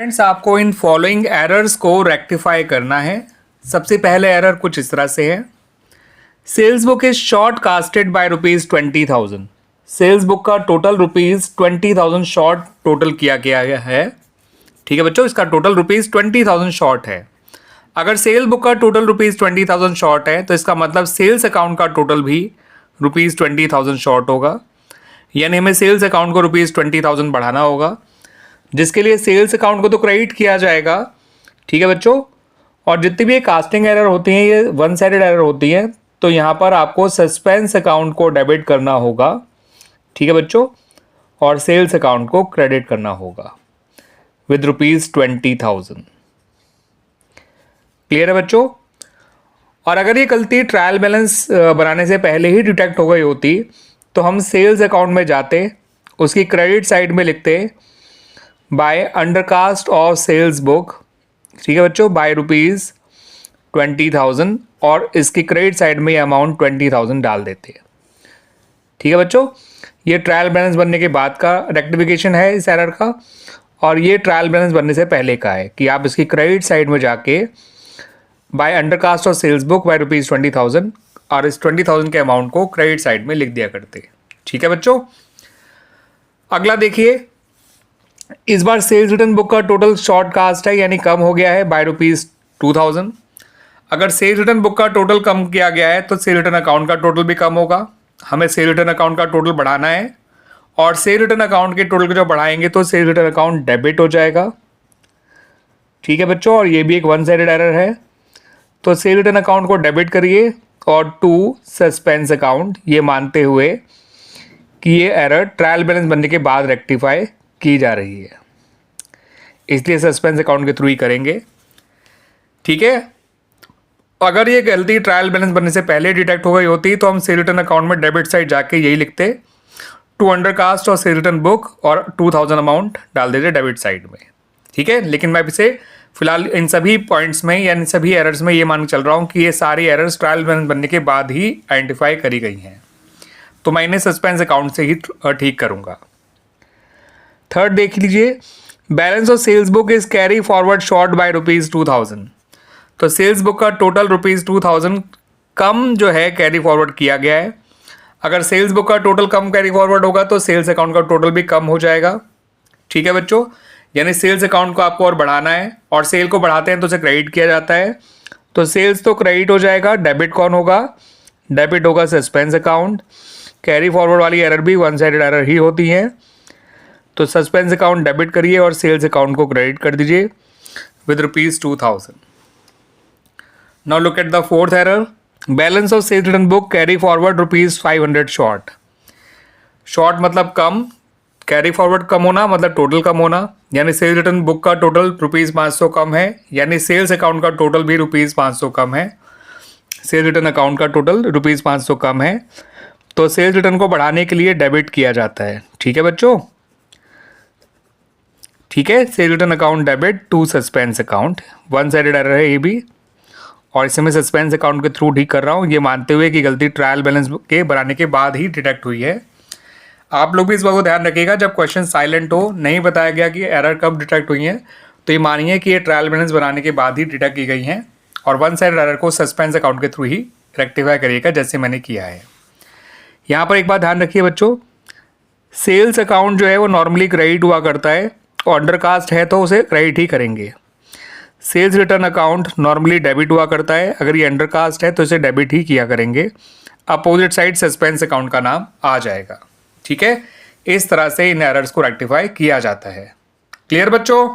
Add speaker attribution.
Speaker 1: Friends, आपको in following errors को rectify करना है। सबसे पहले एरर कुछ इस तरह से है, sales book is short casted by ₹20,000। Sales book का टोटल ₹20,000 शॉर्ट टोटल किया गया है। ठीक है बच्चों, इसका टोटल ₹20,000 शॉर्ट है। अगर सेल बुक का टोटल ₹20,000 शॉर्ट है तो इसका मतलब सेल्स अकाउंट का टोटल भी ₹20,000 शॉर्ट होगा, यानी हमें सेल्स अकाउंट को ₹20,000 बढ़ाना होगा, जिसके लिए सेल्स अकाउंट को तो क्रेडिट किया जाएगा। ठीक है बच्चों, और जितनी भी कास्टिंग एरर होती हैं ये वन साइडेड एरर होती हैं, तो यहाँ पर आपको सस्पेंस अकाउंट को डेबिट करना होगा। ठीक है बच्चों, और सेल्स अकाउंट को क्रेडिट करना होगा विद ₹20,000। क्लियर है बच्चों? और अगर ये गलती ट्रायल बैलेंस बनाने से पहले ही डिटेक्ट हो गई होती तो हम सेल्स अकाउंट में जाते, उसकी क्रेडिट साइड में लिखते by undercast of sales book. ठीक है बच्चों, बाय ₹20,000 और इसकी क्रेडिट साइड में ये अमाउंट 20,000 डाल देते हैं। ठीक है बच्चों, ये ट्रायल बैलेंस बनने के बाद का रेक्टिफिकेशन है इस एरर का, और ये ट्रायल बैलेंस बनने से पहले का है कि आप इसकी क्रेडिट साइड में जाके by undercast of sales book by ₹20,000 और इस 20,000 के अमाउंट को क्रेडिट साइड में लिख दिया करते। ठीक है बच्चों, अगला देखिए, इस बार सेल्स रिटर्न बुक का टोटल शॉर्ट कास्ट है, यानी कम हो गया है बाय ₹2,000। अगर सेल्स रिटर्न बुक का टोटल कम किया गया है तो सेल रिटर्न अकाउंट का टोटल भी कम होगा। हमें सेल रिटर्न अकाउंट का टोटल बढ़ाना है, और सेल रिटर्न अकाउंट के टोटल को जब बढ़ाएंगे तो सेल रिटर्न अकाउंट डेबिट हो जाएगा। ठीक है बच्चों, और ये भी एक वन साइडेड एरर है, तो सेल रिटर्न अकाउंट को डेबिट करिए और टू सस्पेंस अकाउंट, ये मानते हुए कि ये एरर ट्रायल बैलेंस बनने के बाद रेक्टिफाई की जा रही है, इसलिए सस्पेंस अकाउंट के थ्रू ही करेंगे। ठीक है, अगर ये गलती ट्रायल बैलेंस बनने से पहले डिटेक्ट हो गई होती तो हम सेल रिटर्न अकाउंट में डेबिट साइड जाके यही लिखते, टू अंडरकास्ट और सेल रिटर्न बुक और 2,000 अमाउंट डाल देते डेबिट साइड में। ठीक है, लेकिन मैं इसे फिलहाल इन सभी पॉइंट्स में या इन सभी एरर्स में ये मान चल रहा हूँ कि ये सारी एरर्स ट्रायल बैलेंस बनने के बाद ही आइडेंटिफाई करी गई हैं, तो मैं इन्हें सस्पेंस अकाउंट से ही ठीक करूँगा। थर्ड देख लीजिए, balance of sales book is carry forward short by ₹2,000। तो सेल्स बुक का टोटल ₹2,000 कम जो है कैरी फॉरवर्ड किया गया है। अगर सेल्स बुक का टोटल कम कैरी फॉरवर्ड होगा तो सेल्स अकाउंट का टोटल भी कम हो जाएगा। ठीक है बच्चों, यानी सेल्स अकाउंट को आपको और बढ़ाना है, और सेल को बढ़ाते हैं तो उसे क्रेडिट किया जाता है, तो सेल्स तो क्रेडिट हो जाएगा, डेबिट कौन होगा? डेबिट होगा सस्पेंस अकाउंट। कैरी फॉरवर्ड वाली एरर भी वन साइडेड एरर ही होती है, तो सस्पेंस अकाउंट डेबिट करिए और सेल्स अकाउंट को क्रेडिट कर दीजिए with ₹2,000। Now look at the fourth error, balance of sales return book carry forward ₹500 short. Short मतलब कम, कैरी फॉरवर्ड कम होना मतलब टोटल कम होना, यानी सेल्स रिटर्न बुक का टोटल ₹500 कम है, यानी सेल्स अकाउंट का टोटल भी ₹500 कम है। सेल्स रिटर्न अकाउंट का टोटल ₹500 कम है, तो सेल्स रिटर्न को बढ़ाने के लिए डेबिट किया जाता है। ठीक है बच्चों, ठीक है, sale return account debit to suspense account, one sided error है ये भी, और इसे मैं सस्पेंस अकाउंट के थ्रू ठीक कर रहा हूँ, ये मानते हुए कि गलती ट्रायल बैलेंस के बनाने के बाद ही डिटेक्ट हुई है। आप लोग भी इस बात को ध्यान रखिएगा, जब क्वेश्चन साइलेंट हो, नहीं बताया गया कि एरर कब डिटेक्ट हुई है, तो ये मानिए कि ये ट्रायल बैलेंस बनाने के बाद ही डिटेक्ट की गई हैं, और वन साइडेड एरर को सस्पेंस अकाउंट के थ्रू ही रेक्टिफाई करिएगा जैसे मैंने किया है। यहाँ पर एक बात ध्यान रखिए बच्चों, सेल्स अकाउंट जो है वो नॉर्मली क्रेडिट हुआ करता है, और अंडरकास्ट है तो उसे क्रेडिट ही करेंगे। Sales return account normally debit हुआ करता है, अगर ये अंडरकास्ट है तो इसे डेबिट ही किया करेंगे। अपोजिट साइड सस्पेंस अकाउंट का नाम आ जाएगा। ठीक है, इस तरह से इन एरर्स को रेक्टिफाई किया जाता है। क्लियर बच्चों?